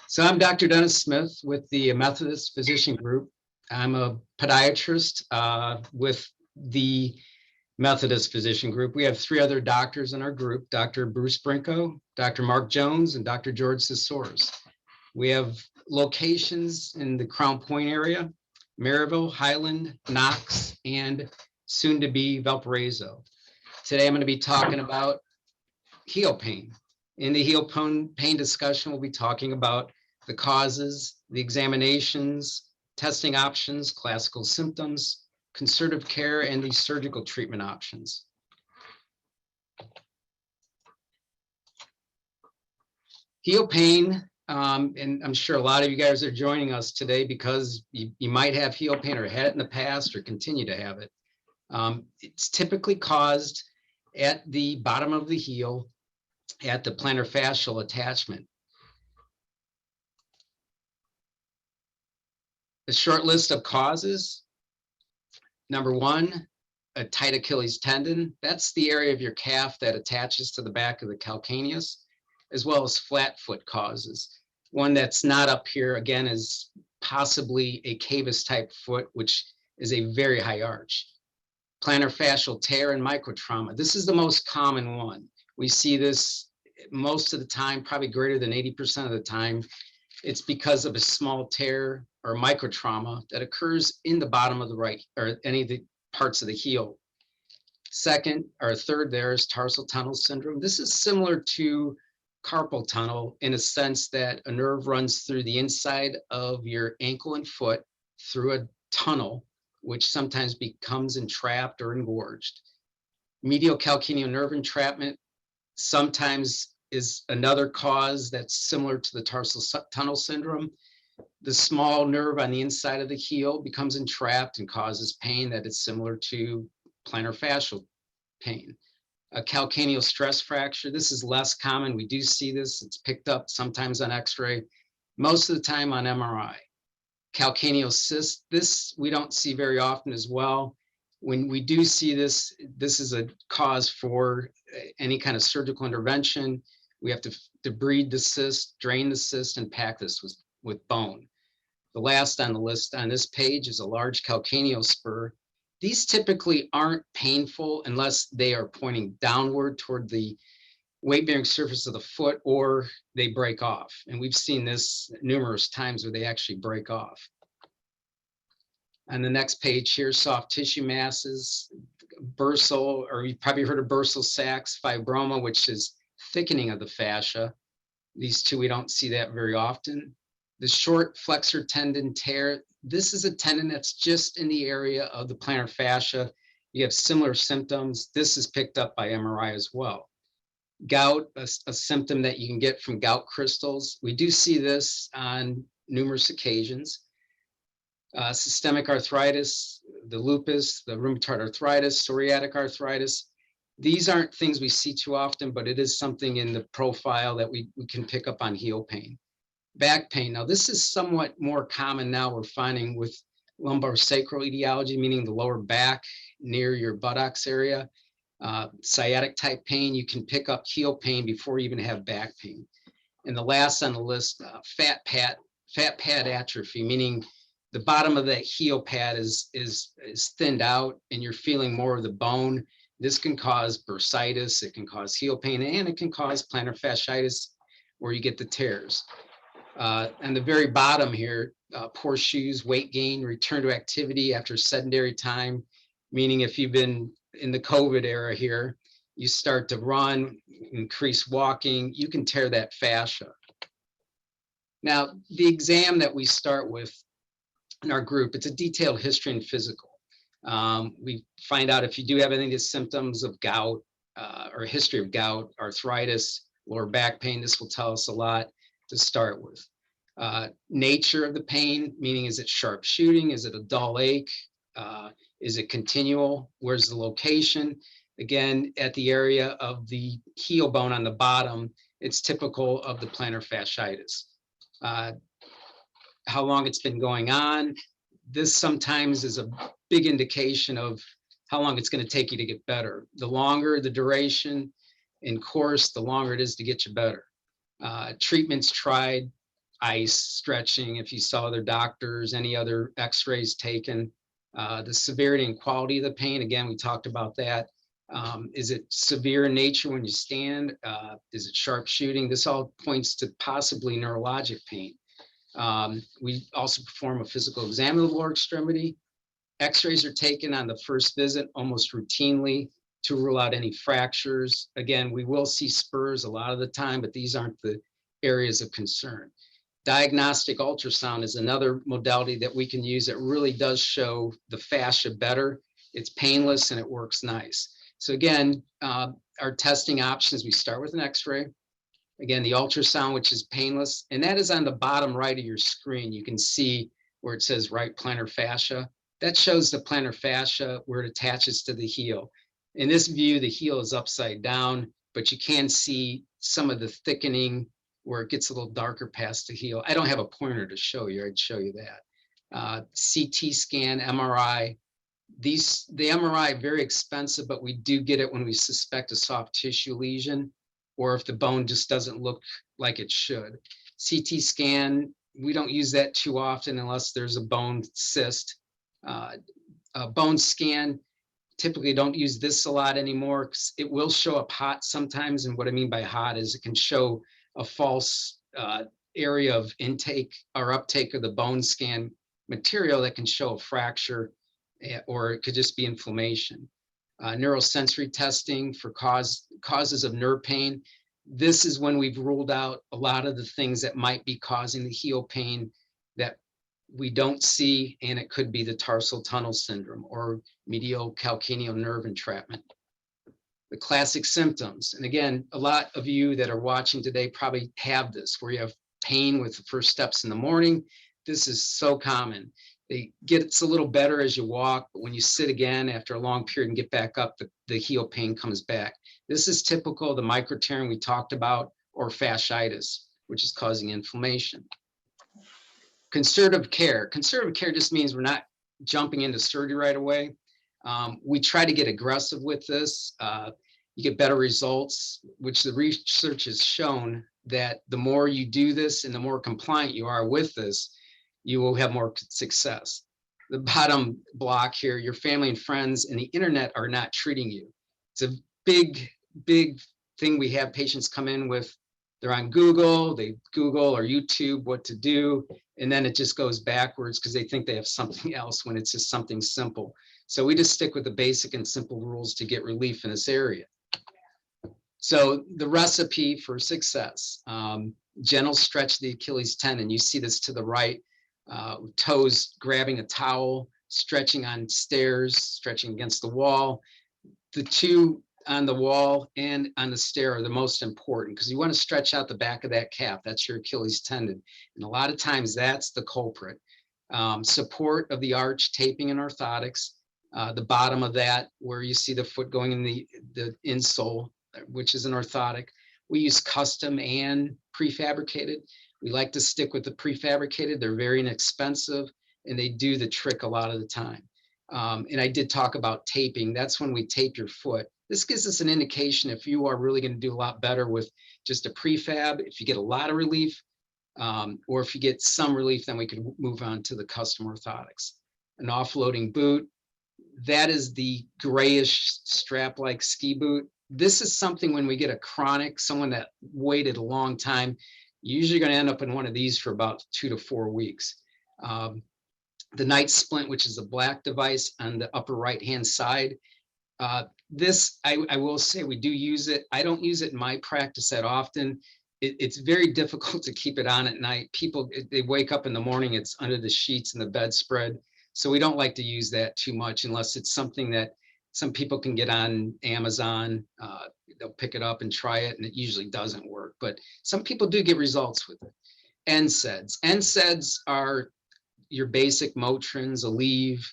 So I'm Dr. Dennis Smith with the Methodist Physician Group. I'm a podiatrist with the Methodist Physician Group. We have three other doctors in our group, Dr. Bruce Brinko, Dr. Mark Jones, and Dr. George Sisores. We have locations in the Crown Point area, Maryville, Highland, Knox, and soon to be Valparaiso. Today I'm going to be talking about heel pain. In the heel pain discussion, we'll be talking about the causes, the examinations, testing options, classical symptoms, conservative care, and the surgical treatment options. Heel pain, and I'm sure a lot of you guys are joining us today because you might have heel pain or had it in the past or continue to have it. It's typically caused at the bottom of the heel at the plantar fascial attachment. A short list of causes. Number one, a tight Achilles tendon. That's the area of your calf that attaches to the back of the calcaneus, as well as flat foot causes. One that's not up here, again, is possibly a cavus type foot, which is a very high arch. Plantar fascial tear and microtrauma. This is the most common one. We see this most of the time, probably greater than 80% of the time. It's because of a small tear or microtrauma that occurs in the bottom of the right or any of the parts of the heel. Second or third there is tarsal tunnel syndrome. This is similar to carpal tunnel in a sense that a nerve runs through the inside of your ankle and foot through a tunnel, which sometimes becomes entrapped or engorged. Medial calcaneal nerve entrapment sometimes is another cause that's similar to the tarsal tunnel syndrome. The small nerve on the inside of the heel becomes entrapped and causes pain that is similar to plantar fascial pain. A calcaneal stress fracture, this is less common. We do see this. It's picked up sometimes on x-ray, most of the time on MRI. Calcaneal cyst, this we don't see very often as well. When we do see this, this is a cause for any kind of surgical intervention. We have to debride the cyst, drain the cyst, and pack this with bone. The last on the list on this page is a large calcaneal spur. These typically aren't painful unless they are pointing downward toward the weight-bearing surface of the foot or they break off. And we've seen this numerous times where they actually break off. On the next page here, soft tissue masses, bursal, or you've probably heard of bursal sacs, fibroma, which is thickening of the fascia. These two, we don't see that very often. The short flexor tendon tear, this is a tendon that's just in the area of the plantar fascia. You have similar symptoms. This is picked up by MRI as well. Gout, a symptom that you can get from gout crystals. We do see this on numerous occasions. Systemic arthritis, the lupus, the rheumatoid arthritis, psoriatic arthritis. These aren't things we see too often, but it is something in the profile that we can pick up on heel pain. Back pain. Now, this is somewhat more common now we're finding with lumbar sacral etiology, meaning the lower back near your buttocks area. Sciatic type pain, you can pick up heel pain before you even have back pain. And the last on the list, fat pad atrophy, meaning the bottom of that heel pad is thinned out and you're feeling more of the bone. This can cause bursitis, it can cause heel pain, and it can cause plantar fasciitis where you get the tears. And the very bottom here, poor shoes, weight gain, return to activity after sedentary time, meaning if you've been in the COVID era here, you start to run, increase walking, you can tear that fascia. Now, the exam that we start with in our group, it's a detailed history and physical. We find out if you do have any of the symptoms of gout or a history of gout, arthritis, lower back pain. This will tell us a lot to start with. Nature of the pain, meaning is it sharp shooting? Is it a dull ache? Is it continual? Where's the location? Again, at the area of the heel bone on the bottom, it's typical of the plantar fasciitis. How long it's been going on. This sometimes is a big indication of how long it's going to take you to get better. The longer the duration in course, the longer it is to get you better. Treatments tried ice, stretching, if you saw other doctors, any other x-rays taken, the severity and quality of the pain. Again, we talked about that. Is it severe in nature when you stand? Is it sharp shooting? This all points to possibly neurologic pain. We also perform a physical exam of the lower extremity. X-rays are taken on the first visit almost routinely to rule out any fractures. Again, we will see spurs a lot of the time, but these aren't the areas of concern. Diagnostic ultrasound is another modality that we can use that really does show the fascia better. It's painless and it works nice. So again, our testing options, we start with an x-ray. Again, the ultrasound, which is painless, and that is on the bottom right of your screen. You can see where it says right plantar fascia. That shows the plantar fascia where it attaches to the heel. In this view, the heel is upside down, but you can see some of the thickening where it gets a little darker past the heel. I don't have a pointer to show you. I'd show you that. CT scan, MRI. The MRI, very expensive, but we do get it when we suspect a soft tissue lesion or if the bone just doesn't look like it should. CT scan, we don't use that too often unless there's a bone cyst. A bone scan, typically don't use this a lot anymore because it will show up hot sometimes. And what I mean by hot is it can show a false area of intake or uptake of the bone scan material that can show a fracture, or it could just be inflammation. Neurosensory testing for causes of nerve pain. This is when we've ruled out a lot of the things that might be causing the heel pain that we don't see, and it could be the tarsal tunnel syndrome or medial calcaneal nerve entrapment. The classic symptoms, and again, a lot of you that are watching today probably have this, where you have pain with the first steps in the morning. This is so common. It's a little better as you walk, but when you sit again after a long period and get back up, the heel pain comes back. This is typical of the microtearing we talked about, or fasciitis, which is causing inflammation. Conservative care. Conservative care just means we're not jumping into surgery right away. We try to get aggressive with this. You get better results, which the research has shown that the more you do this and the more compliant you are with this, you will have more success. The bottom block here, your family and friends and the internet are not treating you. It's a big, big thing. We have patients come in with, they're on Google, they Google or YouTube what to do, and then it just goes backwards because they think they have something else when it's just something simple. So we just stick with the basic and simple rules to get relief in this area. So the recipe for success, gentle stretch the Achilles tendon. You see this to the right, toes grabbing a towel, stretching on stairs, stretching against the wall. The two on the wall and on the stair are the most important because you want to stretch out the back of that calf. That's your Achilles tendon. And a lot of times that's the culprit. Support of the arch, taping and orthotics. The bottom of that, where you see the foot going in the insole, which is an orthotic. We use custom and prefabricated. We like to stick with the prefabricated. They're very inexpensive and they do the trick a lot of the time. And I did talk about taping. That's when we tape your foot. This gives us an indication if you are really going to do a lot better with just a prefab, if you get a lot of relief, or if you get some relief, then we could move on to the custom orthotics. An offloading boot, that is the grayish strap-like ski boot. This is something when we get a chronic, someone that waited a long time, you're usually going to end up in one of these for about 2 to 4 weeks. The night splint, which is a black device on the upper right-hand side. This, I will say, we do use it. I don't use it in my practice that often. It's very difficult to keep it on at night. People, they wake up in the morning, it's under the sheets and the bedspread. So we don't like to use that too much unless it's something that some people can get on Amazon. They'll pick it up and try it, and it usually doesn't work. But some people do get results with it. Nsaids. Nsaids are your basic Motrins, Aleve,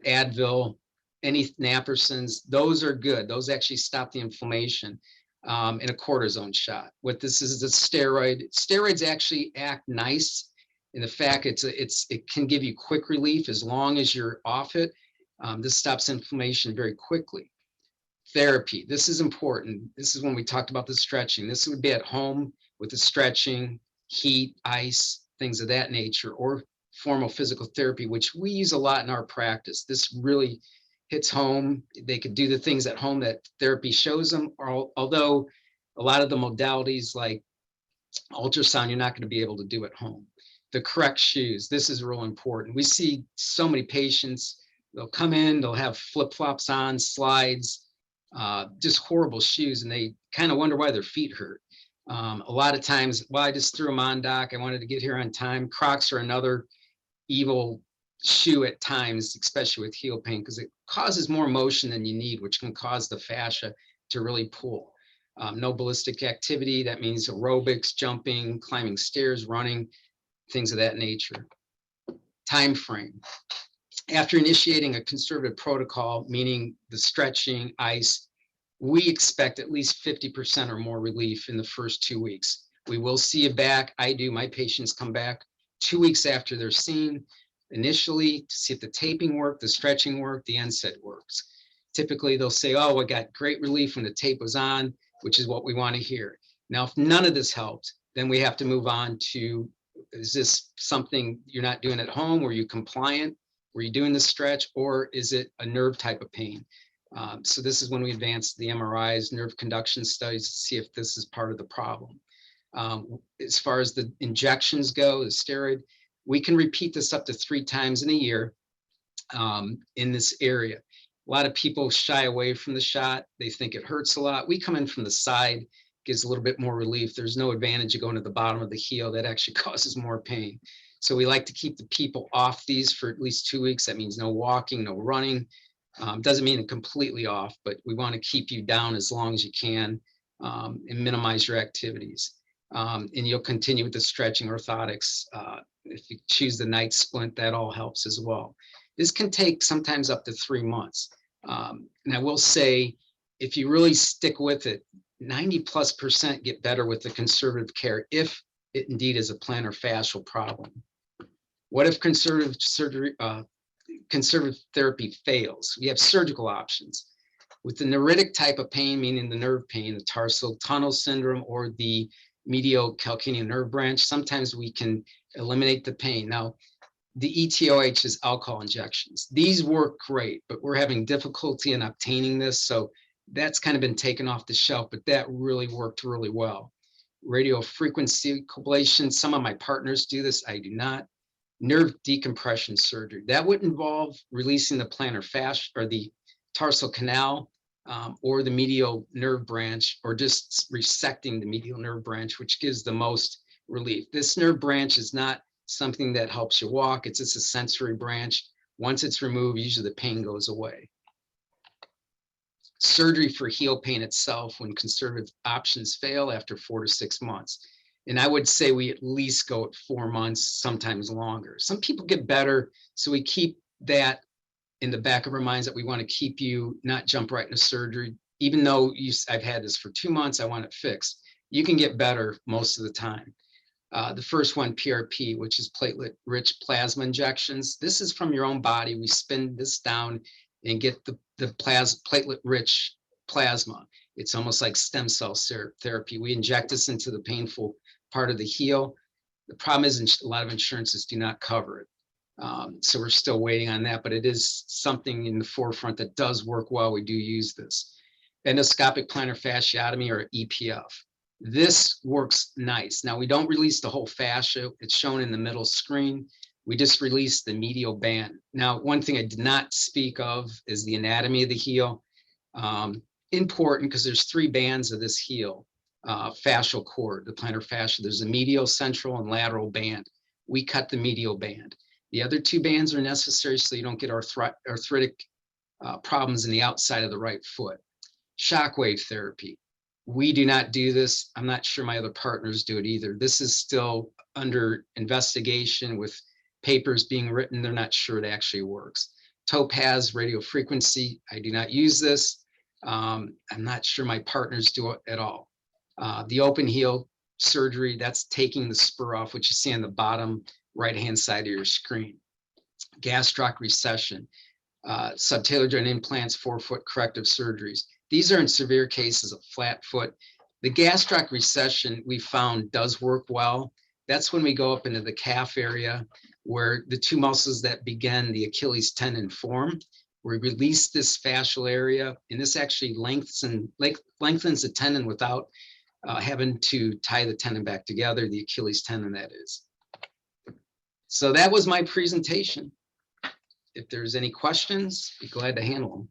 Advil, any Naprosins. Those are good. Those actually stop the inflammation. In a cortisone shot. What this is a steroid. Steroids actually act nice in the fact it can give you quick relief as long as you're off it. This stops inflammation very quickly. Therapy. This is important. This is when we talked about the stretching. This would be at home with the stretching, heat, ice, things of that nature, or formal physical therapy, which we use a lot in our practice. This really hits home. They could do the things at home that therapy shows them, although a lot of the modalities like ultrasound, you're not going to be able to do at home. The correct shoes, this is real important. We see so many patients, they'll come in, they'll have flip-flops on, slides, just horrible shoes, and they kind of wonder why their feet hurt. A lot of times, well, I just threw them on, doc. I wanted to get here on time. Crocs are another evil shoe at times, especially with heel pain, because it causes more motion than you need, which can cause the fascia to really pull. No ballistic activity, that means aerobics, jumping, climbing stairs, running, things of that nature. Time frame. After initiating a conservative protocol, meaning the stretching, ice, we expect at least 50% or more relief in the first 2 weeks. We will see you back. I do. My patients come back 2 weeks after they're seen initially to see if the taping worked, the stretching worked, the NSAID works. Typically, they'll say, oh, I got great relief when the tape was on, which is what we want to hear. Now, if none of this helped, then we have to move on to, is this something you're not doing at home? Were you compliant? Were you doing the stretch? Or is it a nerve type of pain? So this is when we advance the MRIs, nerve conduction studies, to see if this is part of the problem. As far as the injections go, the steroid, we can repeat this up to 3 times in a year in this area. A lot of people shy away from the shot. They think it hurts a lot. We come in from the side, gives a little bit more relief. There's no advantage of going to the bottom of the heel. That actually causes more pain. So we like to keep the people off these for at least 2 weeks. That means no walking, no running. Doesn't mean it completely off, but we want to keep you down as long as you can and minimize your activities. And you'll continue with the stretching, orthotics. If you choose the night splint, that all helps as well. This can take sometimes up to 3 months. And I will say, if you really stick with it, 90+% get better with the conservative care if it indeed is a plantar fascial problem. What if conservative therapy fails? We have surgical options. With the neuritic type of pain, meaning the nerve pain, the tarsal tunnel syndrome or the medial calcaneal nerve branch, sometimes we can eliminate the pain. Now, the ETOH is alcohol injections. These work great, but we're having difficulty in obtaining this. So that's kind of been taken off the shelf, but that really worked really well. Radio frequency ablation, some of my partners do this, I do not. Nerve decompression surgery, that would involve releasing the plantar fascia or the tarsal canal or the medial nerve branch, or just resecting the medial nerve branch, which gives the most relief. This nerve branch is not something that helps you walk. It's just a sensory branch. Once it's removed, usually the pain goes away. Surgery for heel pain itself, when conservative options fail, after 4 to 6 months. And I would say we at least go at 4 months, sometimes longer. Some people get better, so we keep that in the back of our minds that we want to keep you, not jump right into surgery. Even though I've had this for 2 months, I want it fixed. You can get better most of the time. The first one, PRP, which is platelet-rich plasma injections. This is from your own body. We spin this down and get the platelet-rich plasma. It's almost like stem cell therapy. We inject this into the painful part of the heel. The problem is a lot of insurances do not cover it. So we're still waiting on that, but it is something in the forefront that does work well. We do use this. Endoscopic plantar fasciotomy, or EPF. This works nice. Now, we don't release the whole fascia. It's shown in the middle screen. We just release the medial band. Now, one thing I did not speak of is the anatomy of the heel. Important because there's 3 bands of this heel, fascial cord, the plantar fascia. There's a medial, central, and lateral band. We cut the medial band. The other 2 bands are necessary so you don't get arthritic problems in the outside of the right foot. Shockwave therapy. We do not do this. I'm not sure my other partners do it either. This is still under investigation with papers being written. They're not sure it actually works. Topaz radio frequency. I do not use this. I'm not sure my partners do it at all. The open heel surgery, that's taking the spur off, which you see on the bottom right-hand side of your screen. Gastroc recession, subtalar joint implants, forefoot corrective surgeries. These are in severe cases of flat foot. The gastroc recession we found does work well. That's when we go up into the calf area where the two muscles that begin the Achilles tendon form. We release this fascial area, and this actually lengthens the tendon without having to tie the tendon back together, the Achilles tendon, that is. So that was my presentation. If there's any questions, be glad to handle them.